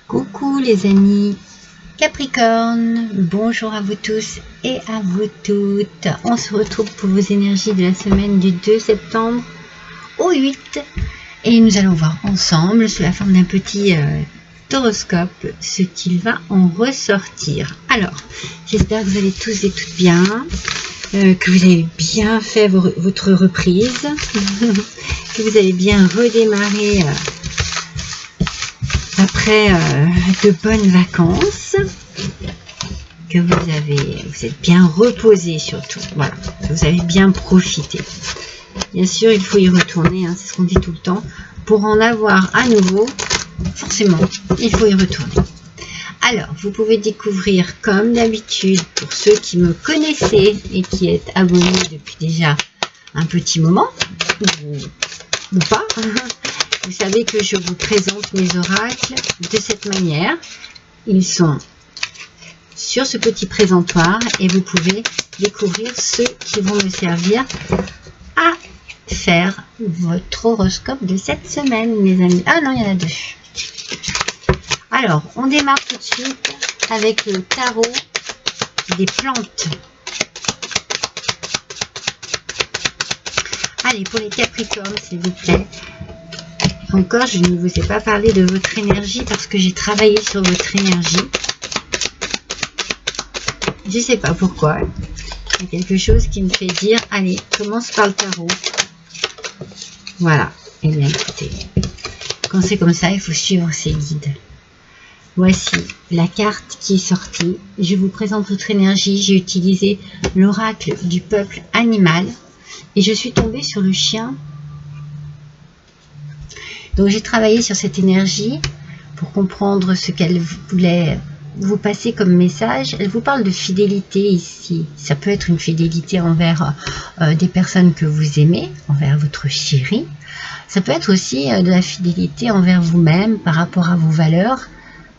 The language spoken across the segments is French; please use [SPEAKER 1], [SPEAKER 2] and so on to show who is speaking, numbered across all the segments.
[SPEAKER 1] Coucou les amis Capricorne, bonjour à vous tous et à vous toutes. On se retrouve pour vos énergies de la semaine du 2 septembre au 8 et nous allons voir ensemble sous la forme d'un petit horoscope ce qu'il va en ressortir. Alors, j'espère que vous allez tous et toutes bien, que vous avez bien fait votre reprise, que vous avez bien redémarré après de bonnes vacances, que vous êtes bien reposé surtout, voilà, que vous avez bien profité. Bien sûr, il faut y retourner, hein, c'est ce qu'on dit tout le temps. Pour en avoir à nouveau, forcément, il faut y retourner. Alors, vous pouvez découvrir, comme d'habitude, pour ceux qui me connaissaient et qui êtes abonnés depuis déjà un petit moment, ou pas, vous savez que je vous présente mes oracles de cette manière. Ils sont sur ce petit présentoir et vous pouvez découvrir ceux qui vont me servir à faire votre horoscope de cette semaine, mes amis. Ah non, il y en a deux. Alors, on démarre tout de suite avec le tarot des plantes. Allez, pour les Capricornes, s'il vous plaît. Encore, je ne vous ai pas parlé de votre énergie parce que j'ai travaillé sur votre énergie. Je ne sais pas pourquoi. Il y a quelque chose qui me fait dire, allez, commence par le tarot. Voilà. Eh bien, écoutez, quand c'est comme ça, il faut suivre ses guides. Voici la carte qui est sortie. Je vous présente votre énergie. J'ai utilisé l'oracle du peuple animal et je suis tombée sur le chien. Donc j'ai travaillé sur cette énergie pour comprendre ce qu'elle voulait vous passer comme message. Elle vous parle de fidélité ici. Ça peut être une fidélité envers des personnes que vous aimez, envers votre chéri. Ça peut être aussi de la fidélité envers vous-même par rapport à vos valeurs,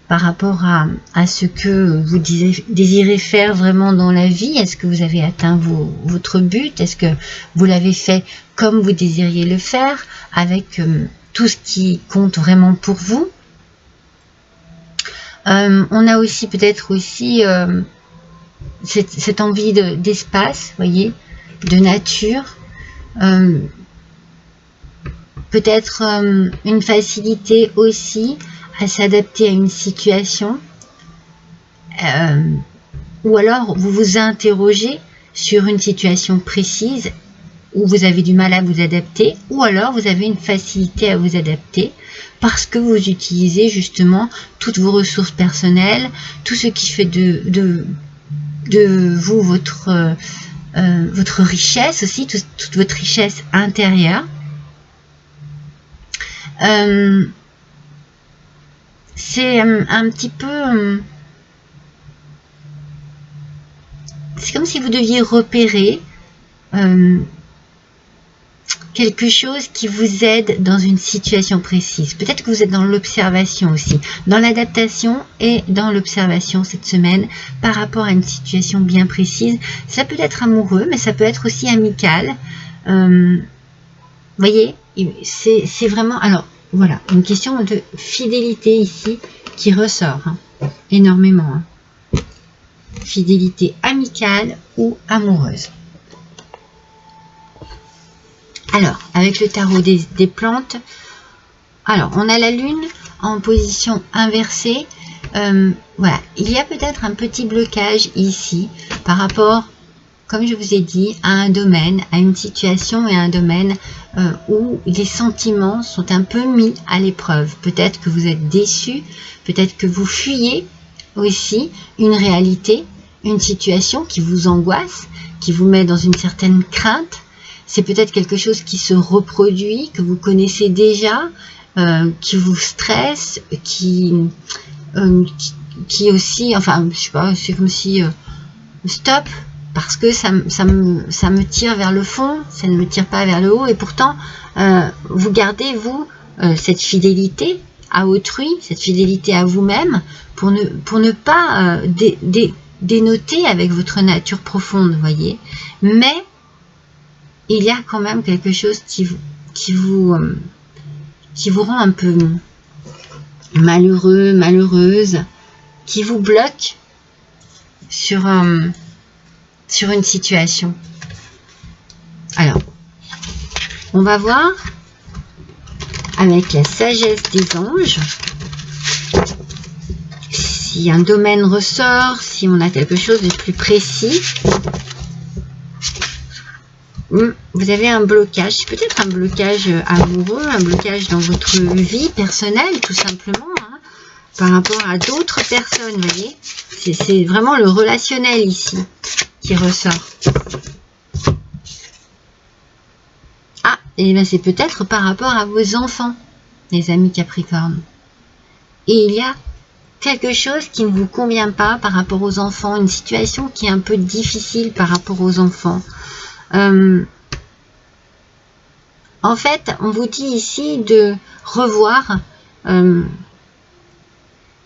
[SPEAKER 1] par rapport à ce que vous désirez faire vraiment dans la vie. Est-ce que vous avez atteint votre but? Est-ce que vous l'avez fait comme vous désiriez le faire, avec tout ce qui compte vraiment pour vous? On a aussi peut-être aussi cette envie d'espace, voyez, de nature, peut-être une facilité aussi à s'adapter à une situation, ou alors vous vous interrogez sur une situation précise où vous avez du mal à vous adapter, ou alors vous avez une facilité à vous adapter parce que vous utilisez justement toutes vos ressources personnelles, tout ce qui fait de vous votre richesse aussi, toute votre richesse intérieure. C'est un petit peu... c'est comme si vous deviez repérer quelque chose qui vous aide dans une situation précise. Peut-être que vous êtes dans l'observation aussi, dans l'adaptation et dans l'observation cette semaine par rapport à une situation bien précise. Ça peut être amoureux, mais ça peut être aussi amical. Voyez, c'est vraiment... Alors, voilà, une question de fidélité ici qui ressort énormément. Fidélité amicale ou amoureuse. Alors, avec le tarot des plantes, alors on a la lune en position inversée. Voilà, il y a peut-être un petit blocage ici par rapport, comme je vous ai dit, à un domaine, à une situation et à un domaine où les sentiments sont un peu mis à l'épreuve. Peut-être que vous êtes déçu, peut-être que vous fuyez aussi une réalité, une situation qui vous angoisse, qui vous met dans une certaine crainte. C'est peut-être quelque chose qui se reproduit, que vous connaissez déjà, qui vous stresse, qui aussi, enfin, je sais pas, c'est comme si stop, parce que ça me tire vers le fond, ça ne me tire pas vers le haut, et pourtant vous gardez vous cette fidélité à autrui, cette fidélité à vous-même, pour ne pas dénoter avec votre nature profonde, voyez. Mais il y a quand même quelque chose qui vous rend un peu malheureux, malheureuse, qui vous bloque sur une situation. Alors, on va voir avec la sagesse des anges si un domaine ressort, si on a quelque chose de plus précis. Vous avez un blocage, peut-être un blocage amoureux, un blocage dans votre vie personnelle, tout simplement, hein, par rapport à d'autres personnes, vous voyez. C'est vraiment le relationnel ici qui ressort. Ah, et bien c'est peut-être par rapport à vos enfants, les amis Capricorne. Et il y a quelque chose qui ne vous convient pas par rapport aux enfants, une situation qui est un peu difficile par rapport aux enfants. En fait, on vous dit ici de revoir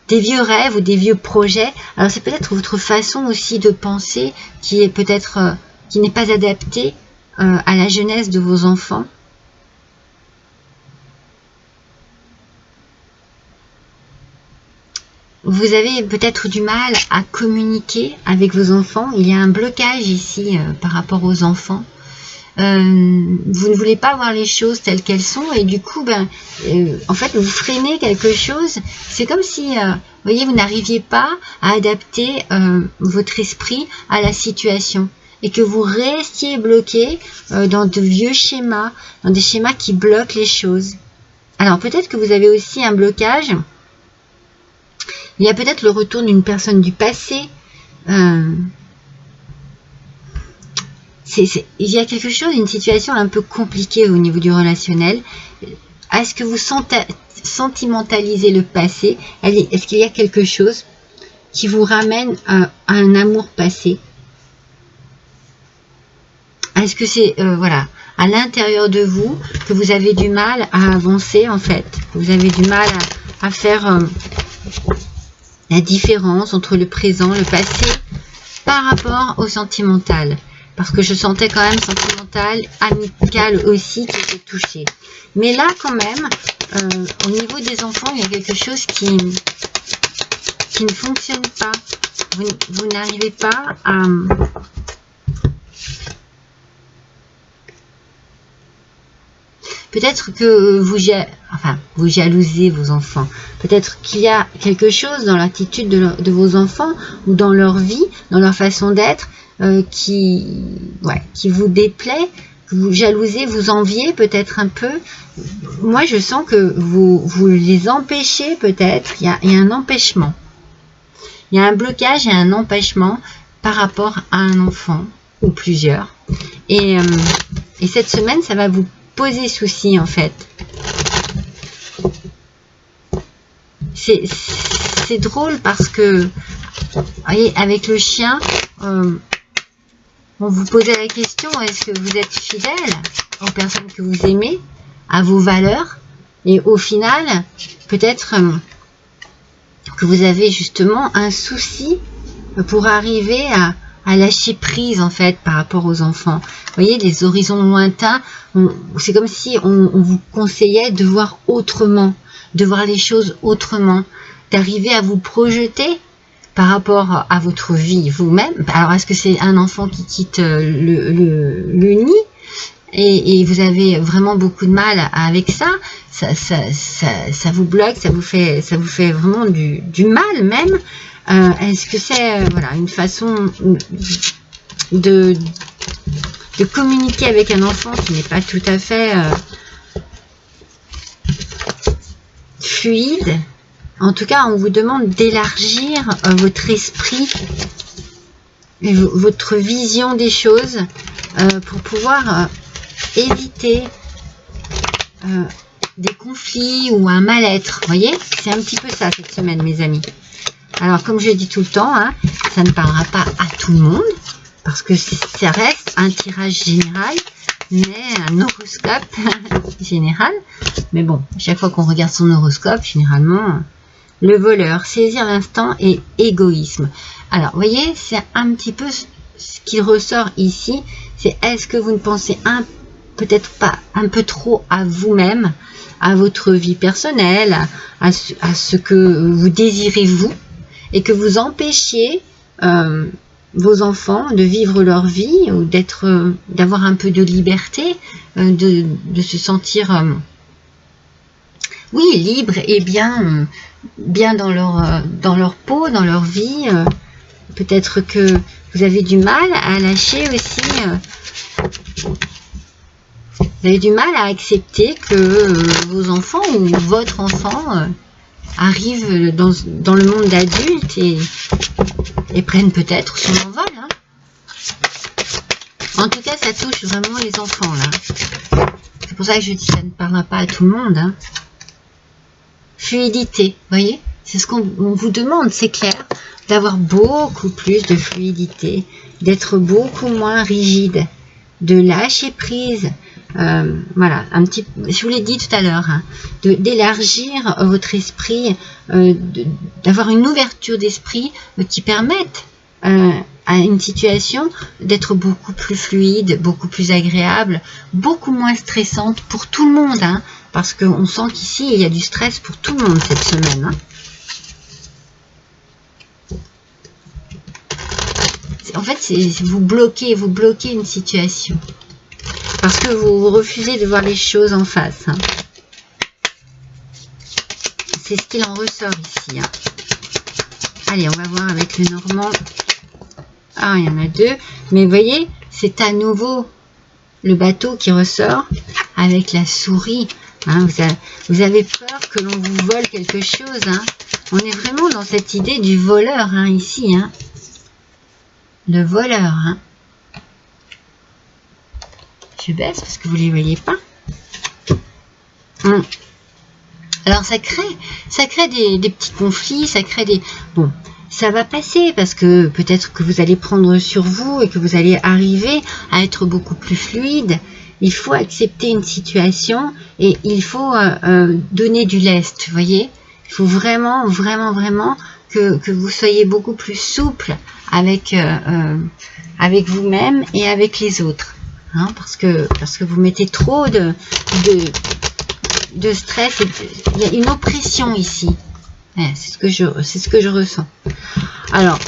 [SPEAKER 1] des vieux rêves ou des vieux projets. Alors c'est peut-être votre façon aussi de penser qui est peut-être qui n'est pas adaptée à la jeunesse de vos enfants. Vous avez peut-être du mal à communiquer avec vos enfants. Il y a un blocage ici par rapport aux enfants. Vous ne voulez pas voir les choses telles qu'elles sont et du coup, en fait, vous freinez quelque chose. C'est comme si, vous voyez, vous n'arriviez pas à adapter votre esprit à la situation et que vous restiez bloqué dans de vieux schémas, dans des schémas qui bloquent les choses. Alors, peut-être que vous avez aussi un blocage. Il y a peut-être le retour d'une personne du passé. Il y a quelque chose, une situation un peu compliquée au niveau du relationnel. Est-ce que vous sentimentalisez le passé? Est-ce qu'il y a quelque chose qui vous ramène à un amour passé? Est-ce que c'est voilà, à l'intérieur de vous que vous avez du mal à avancer en fait? Vous avez du mal à faire la différence entre le présent, le passé par rapport au sentimental? Parce que je sentais quand même sentimental, amical aussi qui était touché. Mais là quand même, au niveau des enfants, il y a quelque chose qui ne fonctionne pas. Vous n'arrivez pas à... Peut-être que vous jalousez vos enfants. Peut-être qu'il y a quelque chose dans l'attitude de vos enfants ou dans leur vie, dans leur façon d'être, qui vous déplaît, que vous jalousez, vous enviez peut-être un peu. Moi, je sens que vous les empêchez peut-être. Il y a un empêchement. Il y a un blocage et un empêchement par rapport à un enfant ou plusieurs. Et cette semaine, ça va vous poser souci en fait. C'est drôle parce que, vous voyez, avec le chien, on vous posait la question, est-ce que vous êtes fidèle aux personnes que vous aimez, à vos valeurs? Et au final, peut-être que vous avez justement un souci pour arriver à lâcher prise en fait par rapport aux enfants. Vous voyez, les horizons lointains, c'est comme si on vous conseillait de voir autrement, de voir les choses autrement, d'arriver à vous projeter par rapport à votre vie vous-même. Alors, est-ce que c'est un enfant qui quitte le nid et vous avez vraiment beaucoup de mal avec ça vous bloque, ça vous fait vraiment du mal même. Est-ce que c'est voilà, une façon de communiquer avec un enfant qui n'est pas tout à fait fluide? En tout cas, on vous demande d'élargir votre esprit, votre vision des choses pour pouvoir éviter des conflits ou un mal-être. Vous voyez, c'est un petit peu ça cette semaine, mes amis. Alors, comme je dis tout le temps, hein, ça ne parlera pas à tout le monde, parce que ça reste un tirage général, mais un horoscope général. Mais bon, chaque fois qu'on regarde son horoscope, généralement, le voleur, saisir l'instant et égoïsme. Alors, vous voyez, c'est un petit peu ce qui ressort ici, c'est est-ce que vous ne pensez peut-être pas un peu trop à vous-même, à votre vie personnelle, à ce que vous désirez vous, et que vous empêchiez vos enfants de vivre leur vie ou d'avoir un peu de liberté, de se sentir oui, libre et bien dans leur peau, dans leur vie. Peut-être que vous avez du mal à lâcher aussi. Vous avez du mal à accepter que vos enfants ou votre enfant arrive dans le monde d'adulte et prennent peut-être son envol. Hein. En tout cas, ça touche vraiment les enfants là. C'est pour ça que je dis que ça ne parlera pas à tout le monde. Hein. Fluidité, voyez, c'est ce qu'on vous demande, c'est clair, d'avoir beaucoup plus de fluidité, d'être beaucoup moins rigide, de lâcher prise. Voilà, un petit, je vous l'ai dit tout à l'heure, hein, d'élargir votre esprit, d'avoir une ouverture d'esprit qui permette à une situation d'être beaucoup plus fluide, beaucoup plus agréable, beaucoup moins stressante pour tout le monde, hein, parce qu'on sent qu'ici il y a du stress pour tout le monde cette semaine. Hein. En fait, vous bloquez une situation. Parce que vous refusez de voir les choses en face. Hein. C'est ce qu'il en ressort ici. Hein. Allez, on va voir avec le Normand. Ah, il y en a deux. Mais vous voyez, c'est à nouveau le bateau qui ressort avec la souris. Hein. Vous avez peur que l'on vous vole quelque chose. Hein. On est vraiment dans cette idée du voleur hein, ici. Hein. Le voleur. Hein. Je baisse parce que vous ne les voyez pas. Alors ça crée des petits conflits, ça crée des... Bon, ça va passer parce que peut-être que vous allez prendre sur vous et que vous allez arriver à être beaucoup plus fluide. Il faut accepter une situation et il faut donner du lest, vous voyez. Il faut vraiment, vraiment, vraiment que vous soyez beaucoup plus souple avec vous-même et avec les autres. Hein, parce que vous mettez trop de stress, il y a une oppression ici. Ouais, c'est ce que je ressens. Alors,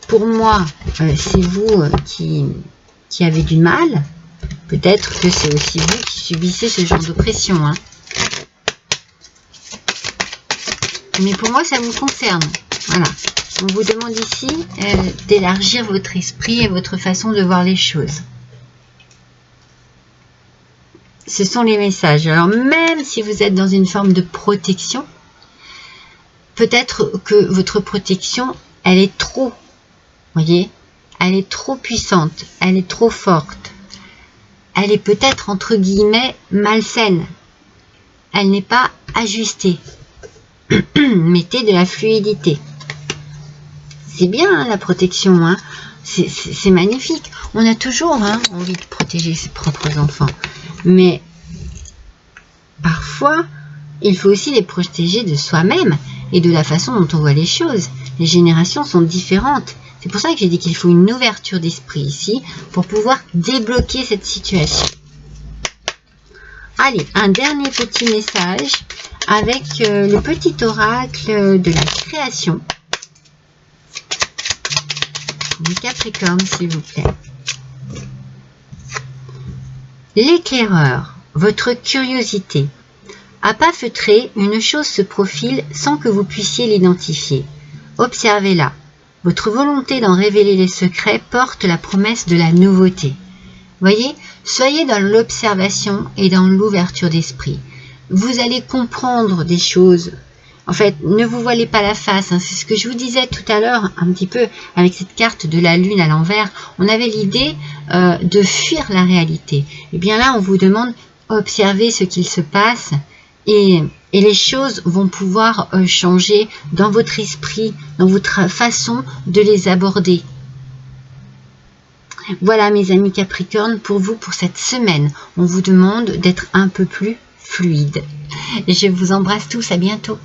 [SPEAKER 1] pour moi, c'est vous qui avez du mal. Peut-être que c'est aussi vous qui subissez ce genre d'oppression. Hein. Mais pour moi, ça vous concerne. Voilà. On vous demande ici d'élargir votre esprit et votre façon de voir les choses. Ce sont les messages. Alors même si vous êtes dans une forme de protection, peut-être que votre protection, elle est trop, voyez, elle est trop puissante, elle est trop forte. Elle est peut-être entre guillemets malsaine. Elle n'est pas ajustée. Mettez de la fluidité. C'est bien hein, la protection, hein. C'est magnifique. On a toujours hein, envie de protéger ses propres enfants. Mais parfois, il faut aussi les protéger de soi-même et de la façon dont on voit les choses. Les générations sont différentes. C'est pour ça que j'ai dit qu'il faut une ouverture d'esprit ici pour pouvoir débloquer cette situation. Allez, un dernier petit message avec le petit oracle de la création. Du Capricorne, s'il vous plaît. L'éclaireur, votre curiosité. À pas feutré, une chose se profile sans que vous puissiez l'identifier. Observez-la. Votre volonté d'en révéler les secrets porte la promesse de la nouveauté. Voyez, soyez dans l'observation et dans l'ouverture d'esprit. Vous allez comprendre des choses. En fait, ne vous voilez pas la face. Hein. C'est ce que je vous disais tout à l'heure, un petit peu avec cette carte de la lune à l'envers. On avait l'idée de fuir la réalité. Et bien là, on vous demande d'observer ce qu'il se passe et les choses vont pouvoir changer dans votre esprit, dans votre façon de les aborder. Voilà mes amis Capricorne, pour vous, pour cette semaine, on vous demande d'être un peu plus fluide. Et je vous embrasse tous, à bientôt.